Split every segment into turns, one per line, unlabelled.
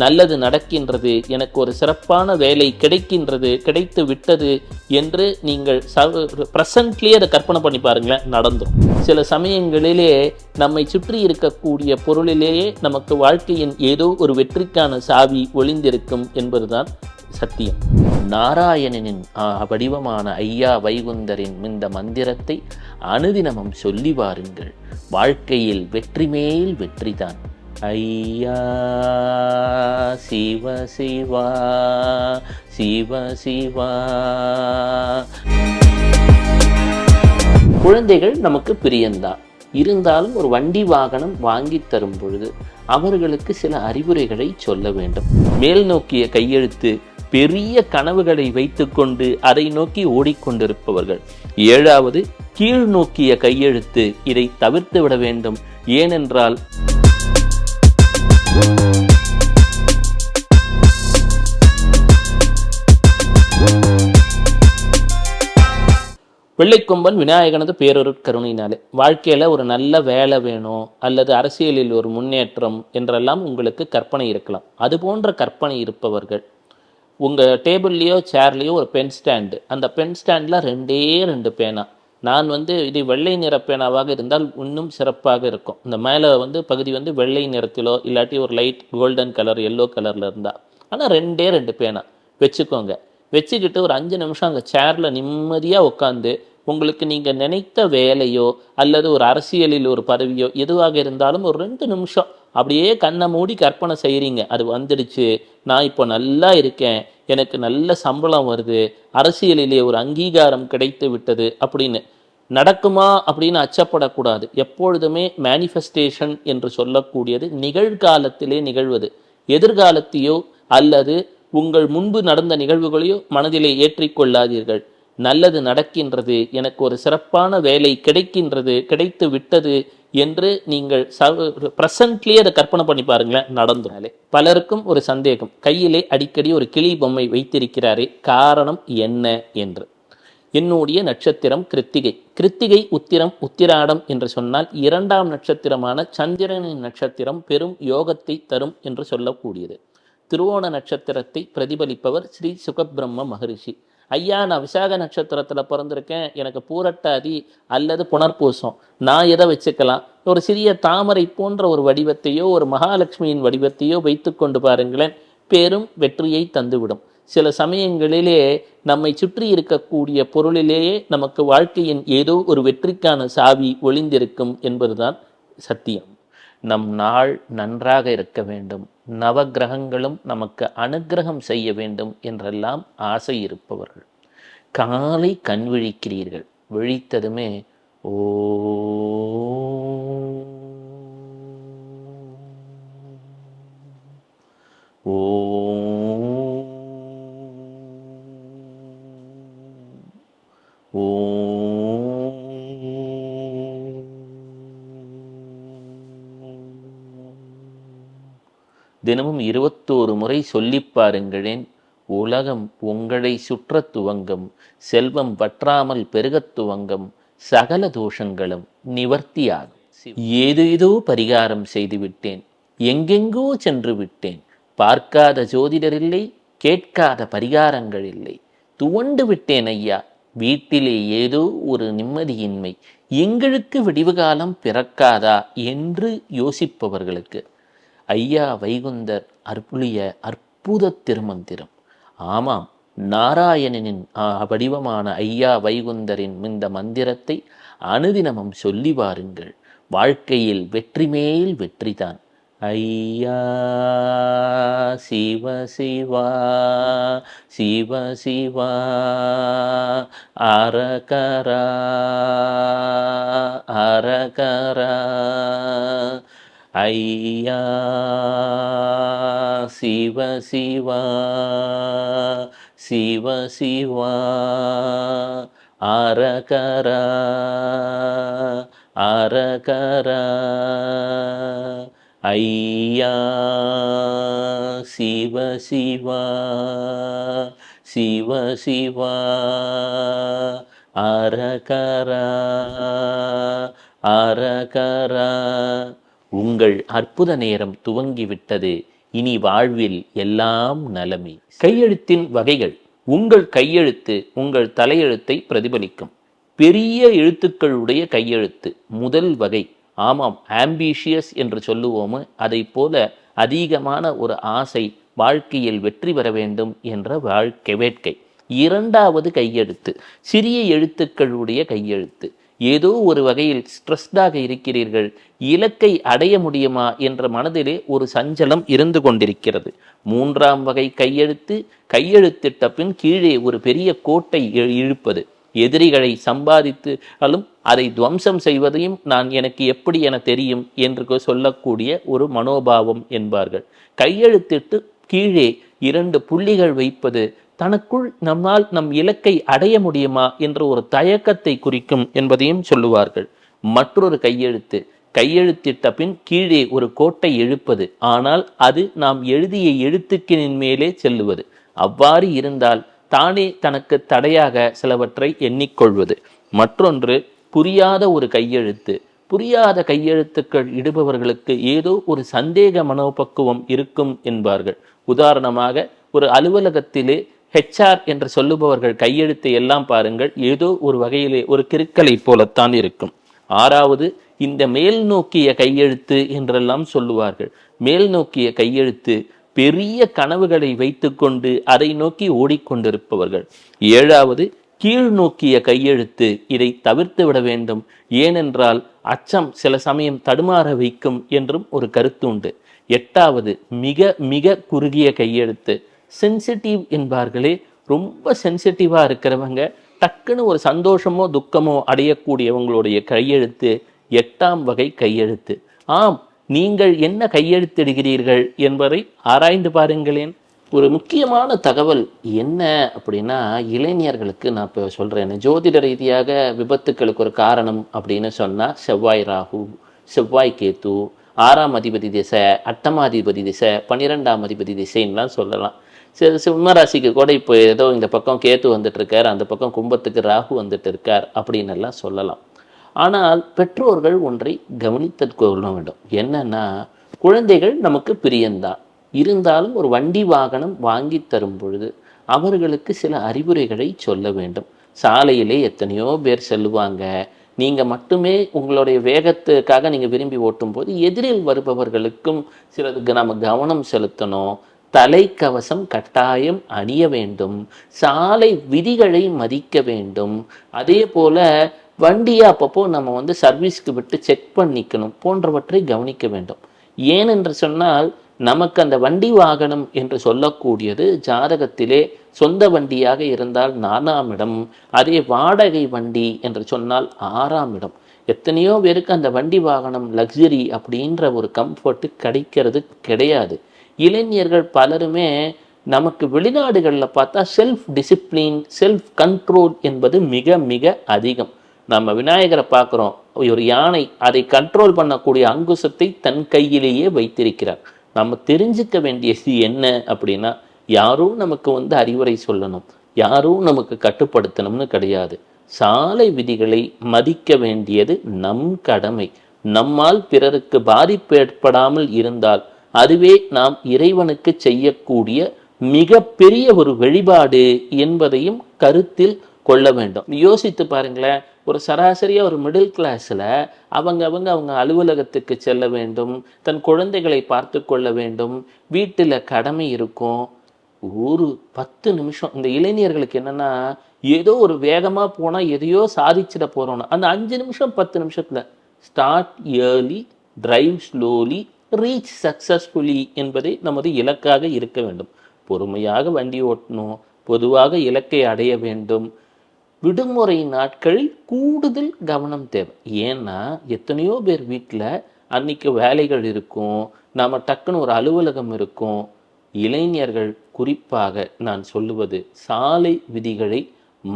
நல்லது நடக்கின்றது, எனக்கு ஒரு சிறப்பான வேலை கிடைக்கின்றது, கிடைத்து விட்டது என்று நீங்கள் ப்ரெசன்ட்லேயே அதை கற்பனை பண்ணி பாருங்களேன், நடந்துடும். சில சமயங்களிலே நம்மை சுற்றி இருக்கக்கூடிய பொருளிலேயே நமக்கு வாழ்க்கையின் ஏதோ ஒரு வெற்றிக்கான சாவி ஒளிந்திருக்கும் என்பதுதான் சத்தியம். நாராயணனின் வடிவமான ஐயா வைகுந்தரின் இந்த மந்திரத்தை அனுதினமும் சொல்லி வாருங்கள். வாழ்க்கையில் வெற்றி மேல் வெற்றிதான். ஐயா சிவ சிவா சிவ சிவா. குழந்தைகள் நமக்கு பிரியந்தான். இருந்தாலும் ஒரு வண்டி வாகனம் வாங்கி தரும் பொழுது அவர்களுக்கு சில அறிவுரைகளை சொல்ல வேண்டும். மேல் நோக்கிய கையெழுத்து, பெரிய கனவுகளை வைத்துக்கொண்டு அதை நோக்கி ஓடிக்கொண்டிருப்பவர்கள். 7வது கீழ் நோக்கிய கையெழுத்து, இதை தவிர்த்து விட வேண்டும். ஏனென்றால் வெள்ளைக்கொம்பன் விநாயகனது பேரொருட்கருணையினாலே வாழ்க்கையில் ஒரு நல்ல வேலை வேணும் அல்லது அரசியலில் ஒரு முன்னேற்றம் என்றெல்லாம் உங்களுக்கு கற்பனை இருக்கலாம். அது போன்ற கற்பனை இருப்பவர்கள் உங்கள் டேபிள்லேயோ சேர்லேயோ ஒரு பென் ஸ்டாண்டு, அந்த பென் ஸ்டாண்டில் 2 பேனா. நான் இது வெள்ளை நிற பேனாவாக இருந்தால் இன்னும் சிறப்பாக இருக்கும். இந்த மேலே பகுதி வெள்ளை நிறத்திலோ இல்லாட்டி ஒரு லைட் கோல்டன் கலர் எல்லோ கலரில் இருந்தால். ஆனால் 2 பேனா வச்சுக்கோங்க. வச்சுக்கிட்டு ஒரு 5 நிமிஷம் அங்கே சேரில் நிம்மதியாக உட்காந்து உங்களுக்கு நீங்கள் நினைத்த வேலையோ அல்லது ஒரு அரசியலில் ஒரு பதவியோ எதுவாக இருந்தாலும் ஒரு 2 நிமிஷம் அப்படியே கண்ணை மூடி கற்பனை செய்கிறீங்க. அது வந்துடுச்சு, நான் இப்போ நல்லா இருக்கேன், எனக்கு நல்ல சம்பளம் வருது, அரசியலிலே ஒரு அங்கீகாரம் கிடைத்து விட்டது அப்படின்னு. நடக்குமா அப்படின்னு அச்சப்படக்கூடாது. எப்பொழுதுமே மேனிஃபெஸ்டேஷன் என்று சொல்லக்கூடியது நிகழ்காலத்திலே நிகழ்வது. எதிர்காலத்தையோ அல்லது உங்கள் முன்பு நடந்த நிகழ்வுகளையோ மனதிலே ஏற்றிக்கொள்ளாதீர்கள். நல்லது நடக்கின்றது, எனக்கு ஒரு சிறப்பான வேலை கிடைக்கின்றது, கிடைத்து விட்டது என்று நீங்கள் ப்ரெசன்ட்லேயே அதை கற்பனை பண்ணி பாருங்களேன், நடந்தாலே. பலருக்கும் ஒரு சந்தேகம், கையிலே அடிக்கடி ஒரு கிளி பொம்மை வைத்திருக்கிறாரே, காரணம் என்ன என்று. என்னுடைய நட்சத்திரம் கிருத்திகை. கிருத்திகை உத்திரம் உத்திராடம் என்று சொன்னால் 2ஆம் நட்சத்திரமான சந்திரனின் நட்சத்திரம் பெரும் யோகத்தை தரும் என்று சொல்லக்கூடியது. திருவோண நட்சத்திரத்தை பிரதிபலிப்பவர் ஸ்ரீ சுகபிரம்ம மகரிஷி. ஐயா, நான் விசாக நட்சத்திரத்தில் பிறந்திருக்கேன், எனக்கு பூரட்டாதி அல்லது புனர்பூசம், நான் எதை வச்சுக்கலாம்? ஒரு சிறிய தாமரை போன்ற ஒரு வடிவத்தையோ ஒரு மகாலட்சுமியின் வடிவத்தையோ வைத்து கொண்டு பாருங்களேன், பெரும் வெற்றியை தந்துவிடும். சில சமயங்களிலே நம்மை சுற்றி இருக்கக்கூடிய பொருளிலேயே நமக்கு வாழ்க்கையின் ஏதோ ஒரு வெற்றிக்கான சாவி ஒளிந்திருக்கும் என்பதுதான் சத்தியம். நம் நாள் நன்றாக இருக்க வேண்டும், நவகிரகங்களும் நமக்கு அனுகிரகம் செய்ய வேண்டும் என்றெல்லாம் ஆசை இருப்பவர்கள் காலை கண் விழிக்கிறீர்கள். விழித்ததுமே ஓ ஓ ஓ தினமும் 21 முறை சொல்லி பாருங்களேன். உலகம் உங்களை சுற்ற துவங்கும், செல்வம் வற்றாமல் பெருகத் துவங்கும், சகல தோஷங்களும் நிவர்த்தியாகும். ஏதேதோ பரிகாரம் செய்து விட்டேன், எங்கெங்கோ சென்று விட்டேன், பார்க்காத ஜோதிடர் இல்லை, கேட்காத பரிகாரங்கள் இல்லை, துவண்டு விட்டேன் ஐயா, வீட்டிலே ஏதோ ஒரு நிம்மதியின்மை, எங்களுக்கு விடிவு காலம் பிறக்காதா என்று யோசிப்பவர்களுக்கு ஐயா வைகுந்தர் அருளிய அற்புத திருமந்திரம். ஆமாம், நாராயணனின் வடிவமான ஐயா வைகுந்தரின் இந்த மந்திரத்தை அனுதினமும் சொல்லி வாருங்கள். வாழ்க்கையில் வெற்றி மேல் வெற்றிதான். ஐயா சிவ சிவா சிவ சிவா அரகரா அரகரா. ஐயா சிவ சிவா சிவ சிவா அரகரா அரகரா. ஐயா சிவ சிவா சிவ சிவா அரகரா அரகரா. உங்கள் அற்புத நேரம் துவங்கிவிட்டது. இனி வாழ்வில் எல்லாம் நலமே. கையெழுத்தின் வகைகள். உங்கள் கையெழுத்து உங்கள் தலையெழுத்தை பிரதிபலிக்கும். பெரிய எழுத்துக்களுடைய கையெழுத்து முதல் வகை. ஆமாம், ஆம்பிஷியஸ் என்று சொல்லுவோமோ அதை போல அதிகமான ஒரு ஆசை, வாழ்க்கையில் வெற்றி பெற வேண்டும் என்ற வாழ்க்கை வேட்கை. இரண்டாவது கையெழுத்து சிறிய எழுத்துக்களுடைய கையெழுத்து. ஏதோ ஒரு வகையில் ஸ்ட்ரெஸ்டாக இருக்கிறீர்கள், இலக்கை அடைய முடியுமா என்ற மனதிலே ஒரு சஞ்சலம் இருந்து கொண்டிருக்கிறது. மூன்றாம் வகை கையெழுத்து, கையெழுத்திட்ட பின் கீழே ஒரு பெரிய கோட்டை இழுப்பது. எதிரிகளை சம்பாதித்தாலும் அதை துவம்சம் செய்வதையும் நான் எனக்கு எப்படி என தெரியும் என்று சொல்லக்கூடிய ஒரு மனோபாவம் என்பார்கள். கையெழுத்திட்டு கீழே 2 புள்ளிகள் வைப்பது தனக்குள் நம்மால் நம் இலக்கை அடைய முடியுமா என்ற ஒரு தயக்கத்தை குறிக்கும் என்பதையும் சொல்லுவார்கள். மற்றொரு கையெழுத்து, கையெழுத்திட்ட பின் கீழே ஒரு கோட்டை இழுப்பது, ஆனால் அது நாம் எழுதிய எழுத்துக்களின் மேலே செல்லுவது. அவ்வாறு இருந்தால் தானே தனக்கு தடையாக சிலவற்றை எண்ணிக்கொள்வது. மற்றொன்று புரியாத ஒரு கையெழுத்து. புரியாத கையெழுத்துக்கள் இடுபவர்களுக்கு ஏதோ ஒரு சந்தேக மனோபக்குவம் இருக்கும் என்பார்கள். உதாரணமாக, ஒரு அலுவலகத்திலே HR என்று சொல்லுபவர்கள் கையெழுத்தை எல்லாம் பாருங்கள், ஏதோ ஒரு வகையிலே ஒரு கிறுக்கலை போலத்தான் இருக்கும். ஆறாவது, இந்த மேல் நோக்கிய கையெழுத்து என்றெல்லாம் சொல்லுவார்கள். மேல் நோக்கிய கையெழுத்து பெரிய கனவுகளை வைத்துக்கொண்டு அதை நோக்கி ஓடிக்கொண்டிருப்பவர்கள். ஏழாவது, கீழ் நோக்கிய கையெழுத்து. இதை தவிர்த்து விட வேண்டும், ஏனென்றால் அச்சம் சில சமயம் தடுமாற வைக்கும் என்றும் ஒரு கருத்து உண்டு. எட்டாவது, மிக மிக குறுகிய கையெழுத்து. சென்சிட்டிவ் என்பார்களே, ரொம்ப சென்சிட்டிவா இருக்கிறவங்க டக்குன்னு ஒரு சந்தோஷமோ துக்கமோ அடையக்கூடியவங்களுடைய கையெழுத்து 8ஆம் வகை கையெழுத்து. ஆம், நீங்கள் என்ன கையெழுத்திடுகிறீர்கள் என்பதை ஆராய்ந்து பாருங்களேன். ஒரு முக்கியமான தகவல் என்ன அப்படின்னா, இளைஞர்களுக்கு நான் இப்போ சொல்கிறேன், ஜோதிட ரீதியாக விபத்துக்களுக்கு ஒரு காரணம் அப்படின்னு சொன்னால் செவ்வாய் ராகு, செவ்வாய் கேத்து, 6ஆம் அதிபதி திசை, 8ஆம் அதிபதி திசை, 12ஆம் அதிபதி திசைன்னெலாம் சொல்லலாம். சிம்மராசிக்கு கூட இப்போ ஏதோ இந்த பக்கம் கேத்து வந்துட்டு இருக்கார், அந்த பக்கம் கும்பத்துக்கு ராகு வந்துட்டு இருக்கார் அப்படின்னு எல்லாம் சொல்லலாம். ஆனால் பெற்றோர்கள் ஒன்றை கவனித்து கொள்ள வேண்டும். என்னன்னா, குழந்தைகள் நமக்கு பிரியந்தான், இருந்தாலும் ஒரு வண்டி வாகனம் வாங்கி தரும் பொழுது அவர்களுக்கு சில அறிவுரைகளை சொல்ல வேண்டும். சாலையிலே எத்தனையோ பேர் செல்லுவாங்க, நீங்கள் மட்டுமே உங்களுடைய வேகத்துக்காக நீங்கள் விரும்பி ஓட்டும் போது எதிரில் வருபவர்களுக்கும் சிலருக்கு நம்ம கவனம் செலுத்தணும். தலைக்கவசம் கட்டாயம் அணிய வேண்டும், சாலை விதிகளை மதிக்க வேண்டும். அதே போல வண்டியை அப்பப்போ நம்ம சர்வீஸ்க்கு விட்டு செக் பண்ணிக்கணும், போன்றவற்றை கவனிக்க வேண்டும். ஏனென்று சொன்னால், நமக்கு அந்த வண்டி வாகனம் என்று சொல்லக்கூடியது ஜாதகத்திலே சொந்த வண்டியாக இருந்தால் 4ஆம் இடம், அதே வாடகை வண்டி என்று சொன்னால் 6ஆம் இடம். எத்தனையோ பேருக்கு அந்த வண்டி வாகனம் லக்ஸரி அப்படின்ற ஒரு கம்ஃபர்ட் கிடைக்கிறது கிடையாது. இளைஞர்கள் பலருமே நமக்கு வெளிநாடுகளில் பார்த்தா செல்ஃப் டிசிப்ளின், செல்ஃப் கண்ட்ரோல் என்பது மிக மிக அதிகம். நம்ம விநாயகரை பார்க்குறோம், ஒரு யானை அதை கண்ட்ரோல் பண்ணக்கூடிய அங்குசத்தை தன் கையிலேயே வைத்திருக்கிறார். நம்ம தெரிஞ்சுக்க வேண்டியது என்ன அப்படின்னா, யாரும் நமக்கு அறிவுரை சொல்லணும், யாரும் நமக்கு கட்டுப்படுத்தணும்னு கிடையாது. சாலை விதிகளை மதிக்க வேண்டியது நம் கடமை. நம்மால் பிறருக்கு பாதிப்பு ஏற்படாமல் இருந்தால் அதுவே நாம் இறைவனுக்கு செய்யக்கூடிய மிக பெரிய ஒரு வழிபாடு என்பதையும் கருத்தில் கொள்ள வேண்டும். யோசித்து பாருங்களேன், ஒரு சராசரியாக ஒரு மிடில் கிளாஸில் அவங்க அலுவலகத்துக்கு செல்ல வேண்டும், தன் குழந்தைகளை பார்த்து கொள்ள வேண்டும், வீட்டில் கடமை இருக்கும். ஒரு 10 நிமிஷம் இந்த இளைஞர்களுக்கு என்னென்னா, ஏதோ ஒரு வேகமாக போனால் எதையோ சாதிச்சிட போகிறோன்னா, அந்த 5 நிமிஷம் 10 நிமிஷத்தில் start early, drive slowly, reach successfully என்பதே நமது இலக்காக இருக்க வேண்டும். பொறுமையாக வண்டி ஓட்டணும், பொதுவாக இலக்கை அடைய வேண்டும். விடுமுறை நாட்களில் கூடுதல் கவனம் தேவை. ஏன்னா எத்தனையோ பேர் வீட்டில் அன்னைக்கு வேலைகள் இருக்கும், நாம் டக்குன்னு ஒரு அலுவலகம் இருக்கும். இளைஞர்கள் குறிப்பாக நான் சொல்லுவது, சாலை விதிகளை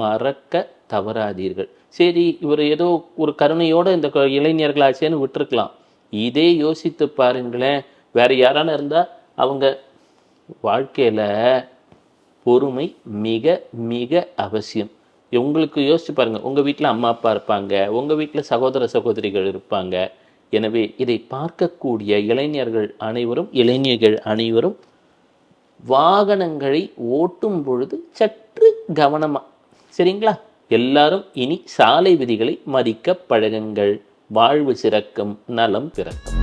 மறக்க தவறாதீர்கள். சரி, இவர் ஏதோ ஒரு கருணையோடு இந்த இளைஞர்களாச்சேன்னு விட்டுருக்கலாம். இதே யோசித்து பாருங்களேன், வேற யாரான இருந்தால் அவங்க வாழ்க்கையில் பொறுமை மிக மிக அவசியம். உங்களுக்கு யோசிச்சு பாருங்கள், உங்கள் வீட்டில் அம்மா அப்பா இருப்பாங்க, உங்கள் வீட்டில் சகோதர சகோதரிகள் இருப்பாங்க. எனவே இதை பார்க்கக்கூடிய இளைஞர்கள் அனைவரும் வாகனங்களை ஓட்டும் பொழுது சற்று கவனமா, சரிங்களா? எல்லாரும் இனி சாலை விதிகளை மதிக்க பழகுங்கள். வாழ்வு சிறக்கும், நலம் பிறக்கும்.